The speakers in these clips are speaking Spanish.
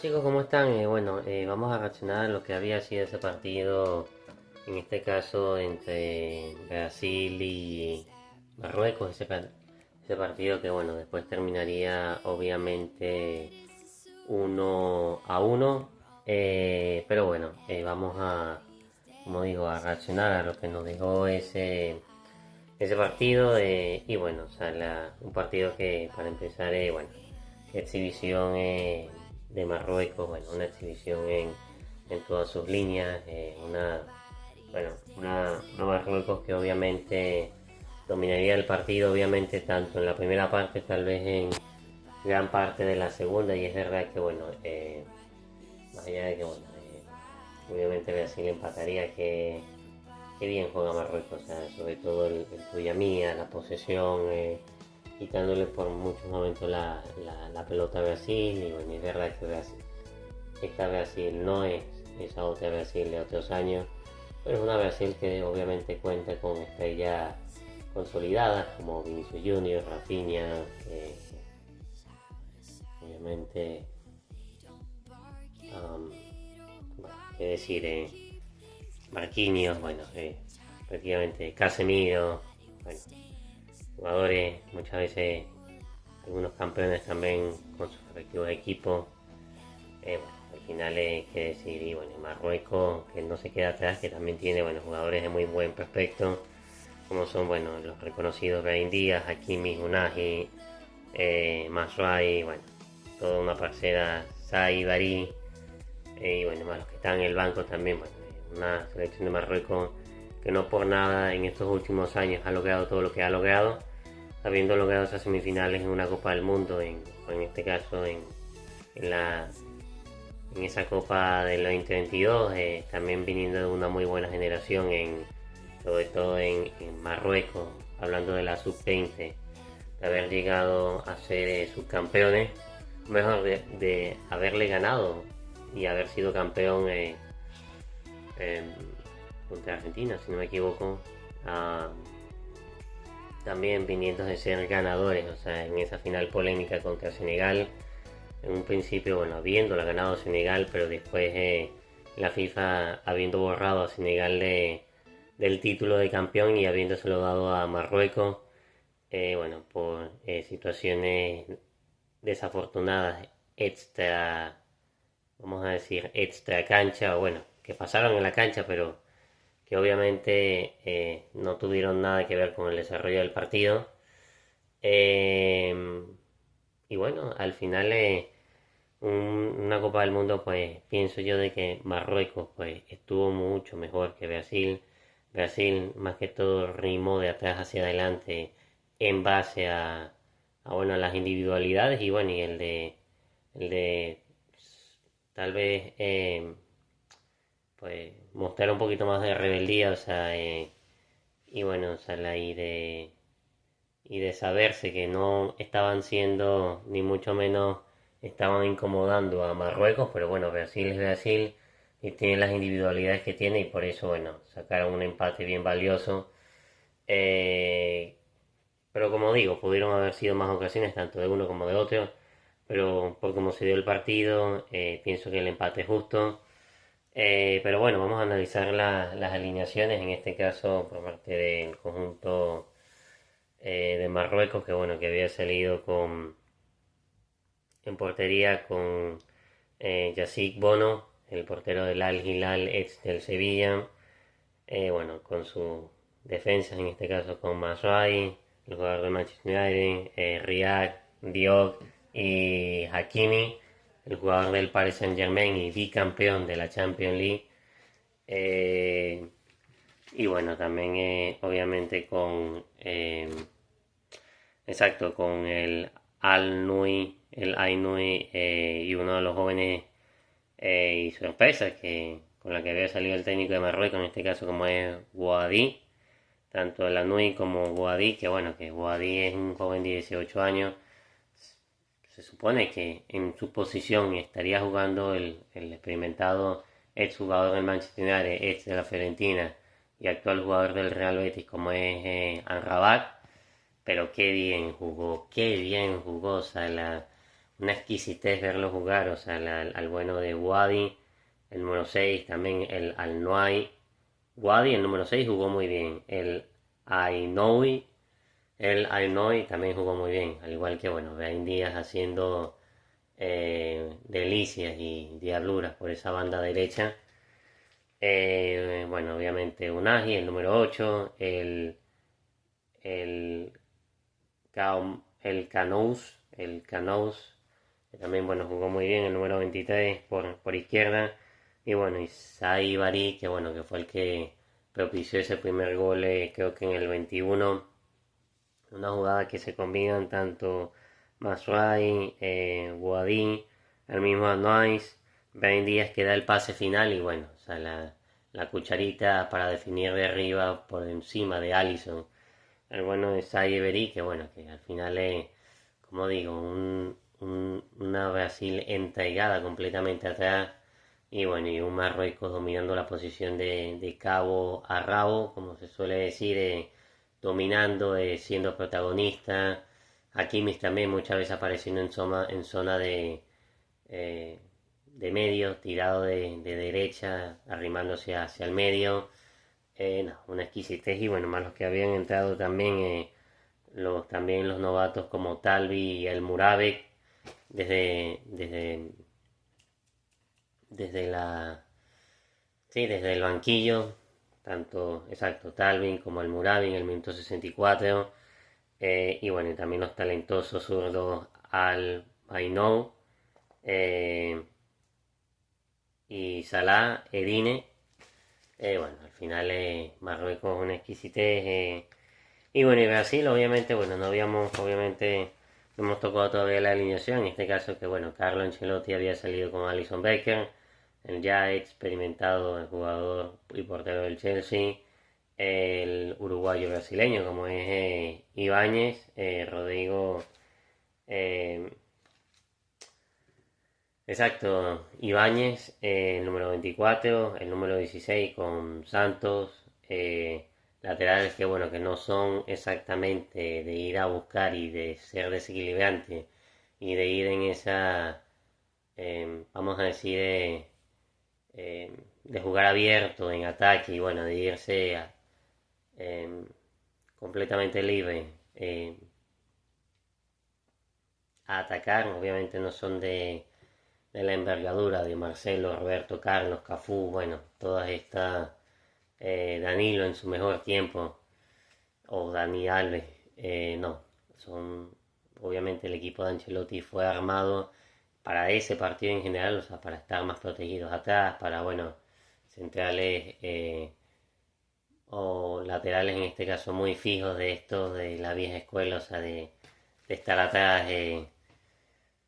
chicos, ¿cómo están? Vamos a reaccionar a lo que había sido ese partido, en este caso entre Brasil y Marruecos, ese partido que bueno, después terminaría obviamente 1-1, pero bueno, vamos a, como digo, a reaccionar a lo que nos dejó ese partido, y bueno, o sea, un partido que para empezar, bueno, exhibición de Marruecos, bueno, una exhibición en todas sus líneas, una Marruecos que obviamente dominaría el partido, obviamente tanto en la primera parte, tal vez en gran parte de la segunda, y es verdad que bueno, más allá de que bueno, obviamente Brasil empataría, que bien juega Marruecos, o sea, sobre todo el tuya mía, la posesión, quitándole por muchos momentos la pelota a Brasil. Y bueno, es verdad que esta Brasil no es esa otra Brasil de otros años, pero es una Brasil que obviamente cuenta con estrellas consolidadas como Vinicius Junior, Rafinha, obviamente, bueno, qué decir, Marquinhos, bueno, prácticamente Casemiro, bueno, jugadores muchas veces, algunos campeones también con sus respectivos equipos. Bueno, al final hay que decir, y bueno, Marruecos que no se queda atrás, que también tiene buenos jugadores de muy buen prospecto, como son bueno los reconocidos Brahim Díaz, Hakimi, Unahi, Masrai, bueno, toda una parcela, Sai, Bari, y bueno, más los que están en el banco también, bueno, una selección de Marruecos que no por nada en estos últimos años ha logrado todo lo que ha logrado, habiendo logrado esas semifinales en una Copa del Mundo, en este caso en la en esa Copa del 2022, también viniendo de una muy buena generación, sobre todo en Marruecos, hablando de la sub-20, de haber llegado a ser subcampeones, mejor de haberle ganado y haber sido campeón contra Argentina, si no me equivoco, también viniendo de ser ganadores, o sea, en esa final polémica contra Senegal. En un principio, bueno, habiéndola ganado Senegal, pero después la FIFA habiendo borrado a Senegal del título de campeón y habiéndoselo dado a Marruecos, bueno, por situaciones desafortunadas, vamos a decir, extra cancha, o bueno, que pasaron en la cancha, pero que obviamente no tuvieron nada que ver con el desarrollo del partido. Y bueno, al final, una Copa del Mundo, pues pienso yo de que Marruecos pues estuvo mucho mejor que Brasil. Brasil más que todo rimó de atrás hacia adelante en base bueno, a las individualidades, y bueno, y el de tal vez, pues mostrar un poquito más de rebeldía, o sea, y bueno, o sea, y de saberse que no estaban siendo, ni mucho menos estaban incomodando a Marruecos, pero bueno, Brasil es Brasil y tiene las individualidades que tiene, y por eso, bueno, sacaron un empate bien valioso. Eh, pero como digo, pudieron haber sido más ocasiones, tanto de uno como de otro, pero por cómo se dio el partido, pienso que el empate es justo. Pero bueno, vamos a analizar las alineaciones, en este caso por parte del conjunto de Marruecos, que bueno, que había salido en portería con Yassik Bono, el portero del Al Hilal, ex del Sevilla, bueno, con sus defensas, en este caso con Masrai, el jugador de Manchester United, Riyad, Diop y Hakimi, el jugador del Paris Saint Germain y bicampeón de la Champions League. Y bueno, también obviamente exacto, con el Al-Nui, el Ainui, y uno de los jóvenes, y sorpresa que con la que había salido el técnico de Marruecos, en este caso como es Guadi, tanto el Al-Nui como Guadi, que bueno, que Guadi es un joven de 18 años, se supone que en su posición estaría jugando el experimentado ex jugador del Manchester United, ex de la Fiorentina y actual jugador del Real Betis como es Amrabat, pero qué bien jugó, o sea, una exquisitez verlo jugar, o sea, al bueno de Wadi, el número 6 también el Al-Noai. Wadi, el número 6 jugó muy bien. El Ainoy también jugó muy bien, al igual que, bueno, Brahim Díaz haciendo delicias y diabluras por esa banda derecha. Bueno, obviamente Unagi, el número 8 el, el Canous, que también, bueno, jugó muy bien, el número 23 por izquierda. Y bueno, Isai Bari, que bueno, que fue el que propició ese primer gol, creo que en el 21. Una jugada que se combinan tanto Masrai, Guadí, el mismo Anois, Ben Díaz que da el pase final y bueno, o sea, la cucharita para definir de arriba por encima de Allison. El bueno de Saiberi, que bueno, que al final es, como digo, una Brasil entregada completamente atrás y bueno, y un Marruecos dominando la posición de cabo a rabo, como se suele decir, dominando, siendo protagonista. Kimmich también muchas veces apareciendo en zona eh, de medio, tirado de derecha, arrimándose hacia el medio. No, una exquisitez y bueno, más los que habían entrado también, también los novatos como Talvi y el Murabek, desde, desde la, sí, desde el banquillo, tanto, exacto, Talvin como el Murabek en el minuto 64. Y bueno, y también los talentosos zurdos Al Mainou y Salah Edine. Bueno, al final Marruecos una exquisitez. Y bueno, y Brasil, obviamente, bueno, obviamente, no hemos tocado todavía la alineación. En este caso, que bueno, Carlo Ancelotti había salido con Alisson Becker, el ya experimentado jugador y portero del Chelsea, el uruguayo brasileño, como es Ibáñez, Rodrigo. eh, exacto, Ibáñez, el número 24, el número 16 con Santos, laterales que bueno, que no son exactamente de ir a buscar y de ser desequilibrante y de ir en esa, vamos a decir, de jugar abierto en ataque y bueno, de irse eh, completamente libre a atacar, obviamente no son de la envergadura de Marcelo, Roberto Carlos, Cafú, bueno, todas estas, Danilo en su mejor tiempo, o Dani Alves, no, son, obviamente el equipo de Ancelotti fue armado para ese partido en general, o sea, para estar más protegidos atrás, para, bueno, centrales o laterales en este caso muy fijos de estos de la vieja escuela, o sea, de estar atrás.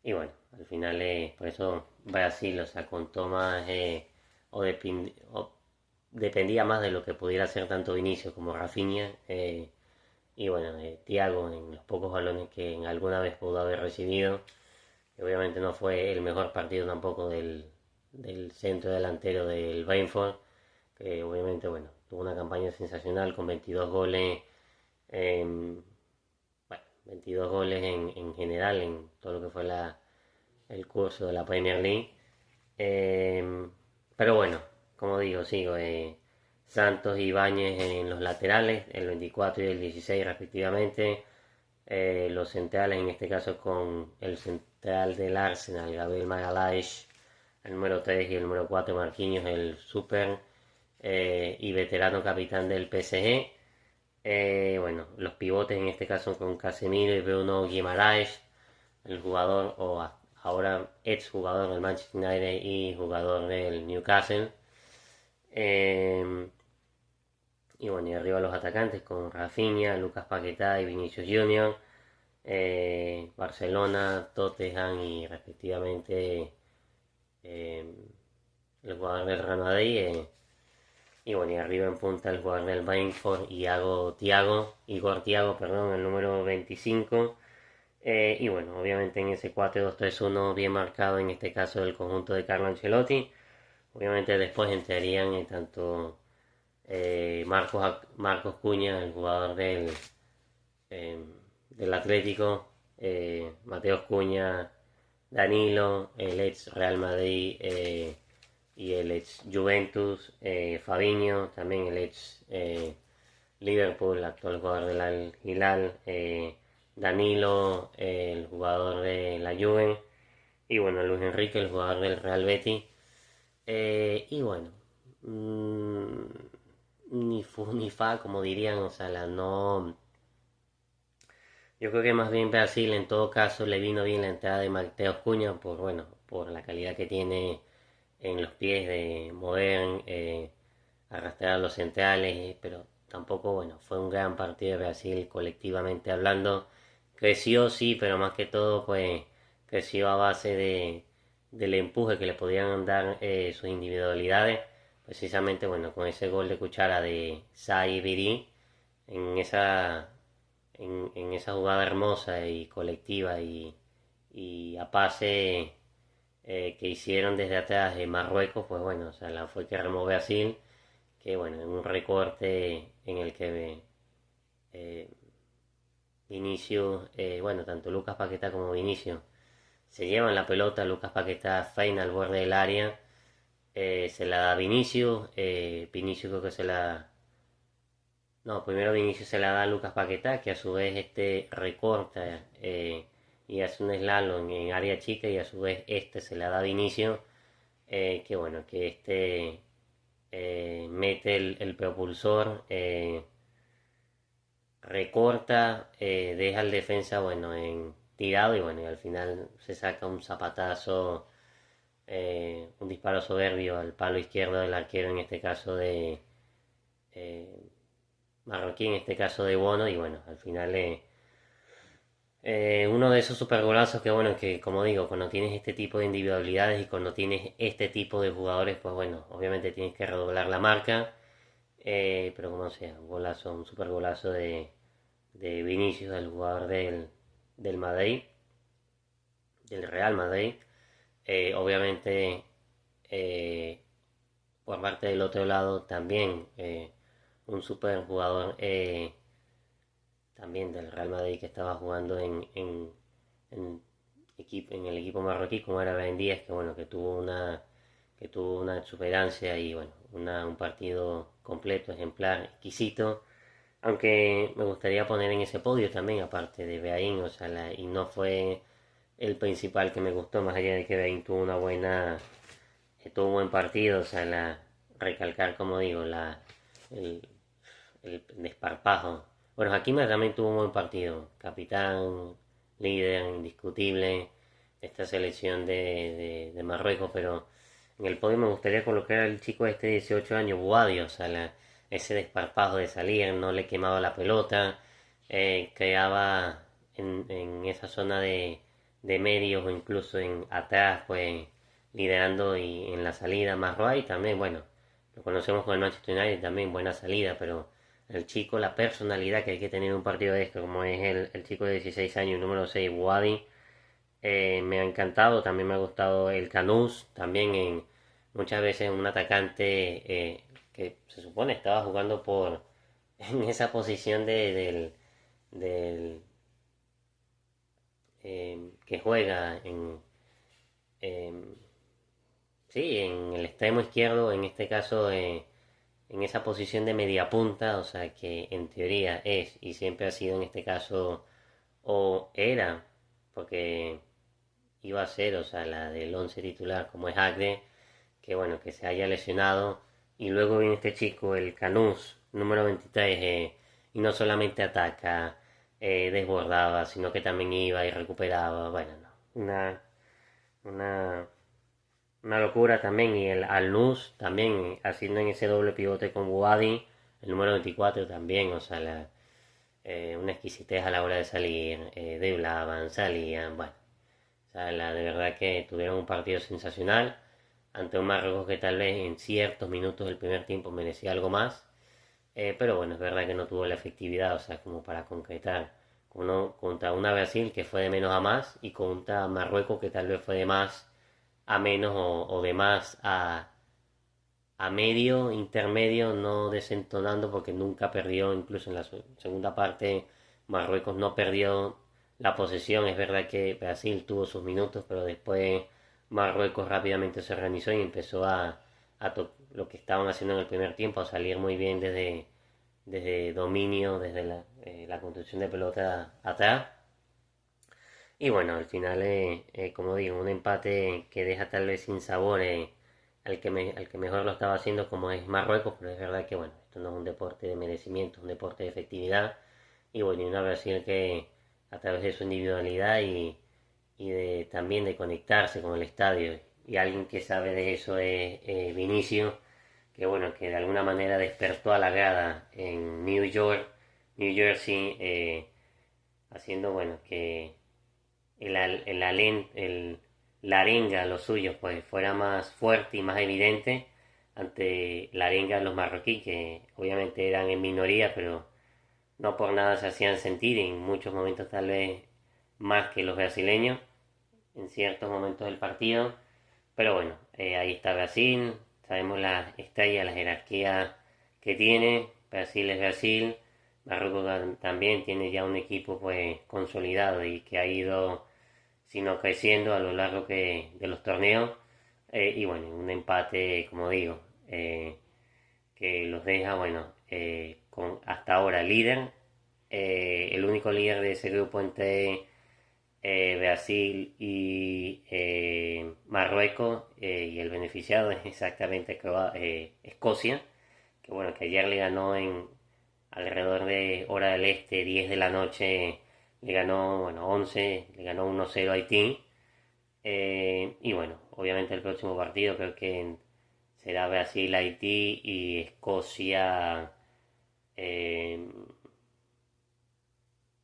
Y bueno, al final por eso Brasil, o sea, contó más o dependía más de lo que pudiera hacer tanto Vinicius como Rafinha. Y bueno, Thiago en los pocos balones que en alguna vez pudo haber recibido. Obviamente no fue el mejor partido tampoco del centro delantero del Brentford, que obviamente, bueno, tuvo una campaña sensacional con 22 goles. em, bueno, 22 goles en general en todo lo que fue el curso de la Premier League. Pero bueno, como digo, sigo. Santos y Ibáñez en los laterales, el 24 y el 16 respectivamente. Los centrales, en este caso con el central del Arsenal, Gabriel Magalhaes, el número 3 y el número 4 Marquinhos, el super y veterano capitán del PSG. Bueno, los pivotes en este caso con Casemiro y Bruno Guimaraes, el jugador o ahora ex jugador del Manchester United y jugador del Newcastle. Y bueno, y arriba los atacantes con Rafinha, Lucas Paquetá y Vinicius Junior. Barcelona, Tottenham y respectivamente eh, el jugador del Real Madrid. Y bueno, y arriba en punta el jugador del Brentford, Igor Thiago, perdón, el número 25. Y bueno, obviamente en ese 4-2-3-1 bien marcado, en este caso del conjunto de Carlo Ancelotti. Obviamente después entrarían tanto Marcos Cuña, el jugador eh, del Atlético, Mateos Cuña, Danilo, el ex Real Madrid y el ex Juventus, Fabinho, también el ex Liverpool, actual jugador del Al Hilal, Danilo, el jugador de la Juve, y bueno, Luis Enrique, el jugador del Real Betis. Y bueno, mmm, ni fu ni fa, como dirían, o sea, no. Yo creo que más bien Brasil en todo caso le vino bien la entrada de Mateus Cunha por, bueno, por la calidad que tiene en los pies de mover, arrastrar a los centrales, pero tampoco, bueno, fue un gran partido de Brasil colectivamente hablando. Creció, sí, pero más que todo, pues, creció a base del empuje que le podían dar sus individualidades. Precisamente, bueno, con ese gol de cuchara de Sai Biri en en esa jugada hermosa y colectiva y a pase que hicieron desde atrás de Marruecos, pues bueno, o sea, la fue que remó Brasil, que bueno, en un recorte en el que eh, Vinicius, bueno, tanto Lucas Paquetá como Vinicius se llevan la pelota, Lucas Paquetá feina al borde del área, se la da Vinicius, Vinicius creo que se la... No, primero Vinicius se la da a Lucas Paquetá, que a su vez este recorta y hace un slalom en área chica y a su vez este se la da a Vinicius, que bueno, que este mete el propulsor, recorta, deja al defensa, bueno, en tirado y bueno, y al final se saca un zapatazo, un disparo soberbio al palo izquierdo del arquero, en este caso de eh, marroquí, en este caso de Bono, y bueno, al final uno de esos supergolazos que bueno, que como digo, cuando tienes este tipo de individualidades y cuando tienes este tipo de jugadores, pues bueno, obviamente tienes que redoblar la marca, pero como sea, un golazo, un super golazo de Vinicius, del jugador del Madrid, del Real Madrid. Obviamente, eh, por parte del otro lado, también un super jugador también del Real Madrid que estaba jugando en, en el equipo marroquí, como era Ben Díaz, que bueno, que tuvo una exuberancia y bueno, un partido completo, ejemplar, exquisito. Aunque me gustaría poner en ese podio también, aparte de Beaín, o sea, y no fue el principal que me gustó, más allá de que Beaín tuvo una buena, tuvo un buen partido, o sea, recalcar, como digo, el, el desparpajo. Bueno, Hakimi también tuvo un buen partido, capitán, líder, indiscutible, esta selección de Marruecos, pero en el podio me gustaría colocar al chico este de 18 años, Buadi, o sea, ese desparpajo de salir, no le quemaba la pelota, creaba en esa zona de medios o incluso en atrás, pues liderando y en la salida más y también, bueno, lo conocemos con el Manchester United también, buena salida, pero el chico, la personalidad que hay que tener en un partido de esto, como es el chico de 16 años, número 6 Wadi, me ha encantado, también me ha gustado el Canús, también muchas veces un atacante que se supone estaba jugando por en esa posición del que juega en sí, en el extremo izquierdo, en este caso en esa posición de media punta, o sea que en teoría es y siempre ha sido en este caso o era, porque iba a ser, o sea, la del 11 titular como es Agde, que bueno, que se haya lesionado y luego viene este chico, el Canús, número 23, y no solamente ataca, desbordaba, sino que también iba y recuperaba, bueno, no, una, una locura también, y el Al-Nus también haciendo en ese doble pivote con Wadi, el número 24 también, o sea, una exquisitez a la hora de salir, driblaban, salían, bueno, o sea, de verdad que tuvieron un partido sensacional ante un Marruecos que tal vez en ciertos minutos del primer tiempo merecía algo más, pero bueno, es verdad que no tuvo la efectividad, o sea, como para concretar contra una Brasil que fue de menos a más y contra Marruecos que tal vez fue de más a menos o de más a medio, intermedio, no desentonando porque nunca perdió, incluso en la segunda parte Marruecos no perdió la posesión. Es verdad que Brasil tuvo sus minutos, pero después Marruecos rápidamente se organizó y empezó lo que estaban haciendo en el primer tiempo, a salir muy bien desde dominio, desde la construcción de pelota atrás. Y bueno, al final, como digo, un empate que deja tal vez sin sabor al que mejor lo estaba haciendo, como es Marruecos, pero es verdad que bueno, esto no es un deporte de merecimiento, es un deporte de efectividad. Y bueno, y una Brasil que a través de su individualidad también de conectarse con el estadio, y alguien que sabe de eso es Vinicio, que bueno, que de alguna manera despertó a la grada en New York, New Jersey, haciendo bueno que la arenga, los suyos, pues fuera más fuerte y más evidente ante la arenga de los marroquíes, que obviamente eran en minoría, pero no por nada se hacían sentir, en muchos momentos tal vez más que los brasileños, en ciertos momentos del partido. Pero bueno, ahí está Brasil, sabemos la estrella, la jerarquía que tiene. Brasil es Brasil, Marruecos también tiene ya un equipo pues consolidado y que ha ido sino creciendo a lo largo de los torneos. Y bueno, un empate, como digo, que los deja, bueno, con hasta ahora líder. El único líder de ese grupo entre Brasil y Marruecos, y el beneficiado es exactamente Escocia, que bueno, que ayer le ganó en alrededor de hora del este, 10 de la noche, le ganó, bueno, 11, le ganó 1-0 a Haití. Y bueno, obviamente el próximo partido creo que será Brasil-Haití y Escocia. eh,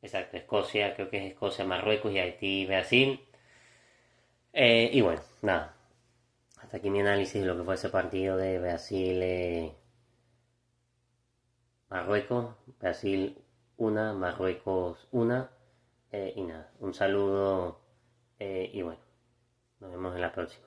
exacto, Escocia, creo que es Escocia, Marruecos y Haití-Brasil. Y bueno, nada, hasta aquí mi análisis de lo que fue ese partido de Brasil-Marruecos. Brasil una, Marruecos una. Y nada, un saludo y bueno, nos vemos en la próxima.